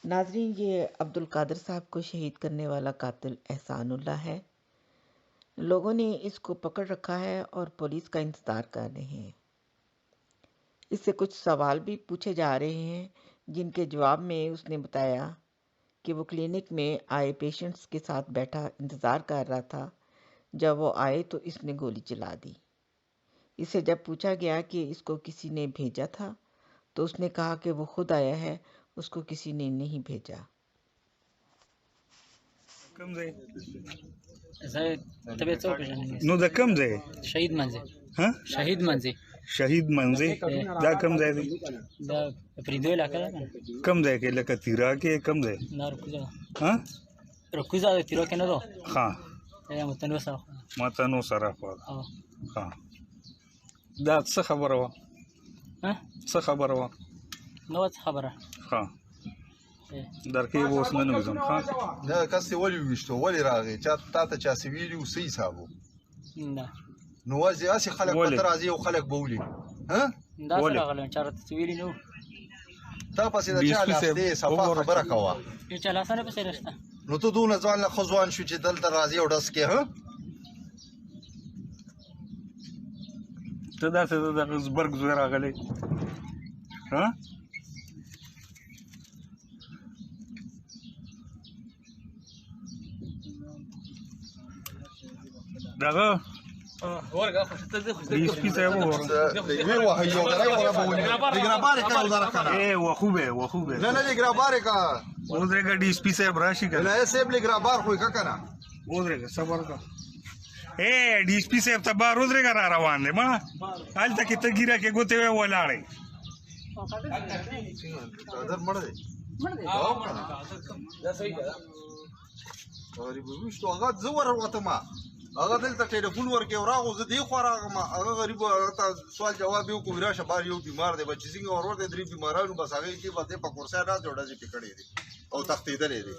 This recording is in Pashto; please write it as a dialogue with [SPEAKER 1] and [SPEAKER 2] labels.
[SPEAKER 1] नाजरीन, ये अब्दुल कादिर साहब को शहीद करने वाला कातिल एहसानुल्लाह है। लोगों ने इसको पकड़ रखा है और पुलिस का इंतज़ार कर रहे हैं। इससे कुछ सवाल भी पूछे जा रहे हैं, जिनके जवाब में उसने बताया कि वो क्लिनिक में आए पेशेंट्स के साथ बैठा इंतज़ार कर रहा था। जब वो आए तो इसने गोली चला दी। इससे जब पूछा गया कि इसको किसी ने भेजा था, तो उसने कहा कि वो खुद आया है, उसको किसी ने नहीं भेजा।
[SPEAKER 2] कम ځای
[SPEAKER 3] زه طبیعت څه وپېژنم؟
[SPEAKER 2] نو د کم ځای
[SPEAKER 3] شهید منځي.
[SPEAKER 2] ها
[SPEAKER 3] شهید منځي
[SPEAKER 2] شهید منځي دا کم ځای دی؟
[SPEAKER 3] دا پریدو علاقه ده کنه.
[SPEAKER 2] کم ځای کې لکه تیرا کې کم ځای
[SPEAKER 3] نه رکوزه ده.
[SPEAKER 2] ها
[SPEAKER 3] رکوزه ده، تیرو کې نه ده.
[SPEAKER 2] ها
[SPEAKER 3] یا متنوع سره.
[SPEAKER 2] ماته نو سره خو
[SPEAKER 3] ها
[SPEAKER 2] ها دا څه خبره وه؟
[SPEAKER 3] ها
[SPEAKER 2] څه خبره وه؟
[SPEAKER 3] نو څه خبره؟
[SPEAKER 2] ها درکې اوس نه نوځم. ها
[SPEAKER 4] دا کس دی ولې ویشتو ولې راغی چا تا ته چا څه ویلي و څه حساب و؟
[SPEAKER 3] نه
[SPEAKER 4] نو وځي هسې خلک
[SPEAKER 2] ولې؟
[SPEAKER 4] به ته راځي او خلک به ولي
[SPEAKER 3] دا څه
[SPEAKER 2] ولې؟
[SPEAKER 3] راغلی چا راته څه ویلي نه وو.
[SPEAKER 4] تا پسې د چا
[SPEAKER 2] DSP
[SPEAKER 4] لاس
[SPEAKER 2] صاحب
[SPEAKER 4] دی صفا
[SPEAKER 2] وګوره.
[SPEAKER 4] خبره کوه.
[SPEAKER 3] هېچا لاسه نه پسې نشته.
[SPEAKER 4] نو ته دونه ځوان نه ښه ځوان شو چې دلته راځي او ډس کې ها
[SPEAKER 2] ته داسې د زبرګ زوی راغلی. ها دغه ډي اس پي صاحب وګوره.
[SPEAKER 4] وی وه یو غره وره به ونی ګراباره کا وزاره کنه
[SPEAKER 2] اے وخوبه وخوبه
[SPEAKER 4] نه نه ګراباره کا
[SPEAKER 2] اوسرګه ډي اس پي صاحب راشي
[SPEAKER 4] نه
[SPEAKER 2] کنه.
[SPEAKER 4] سیب ګرابار خو کا کنه
[SPEAKER 2] اوسرګه صبر کا. اے ډي اس پي صاحب ته بار اوسرګه را روان دي ما حالت کې تګیره کې ګوتې ولاړې.
[SPEAKER 4] در مړ دی او کنه دا صحیح ده غریب وشتو هغه زور ورته ما هغه دلته ټلیفون ورکې راغو زه دی خو راغم هغه غریب ته سوال جواب یو کو راشه بار یو بیمار دی بچی څنګه ورور دی درې بیمارانو بس هغه کې په دې په کورسه نه جوړه دي پکړې دي او تختیدلې دي.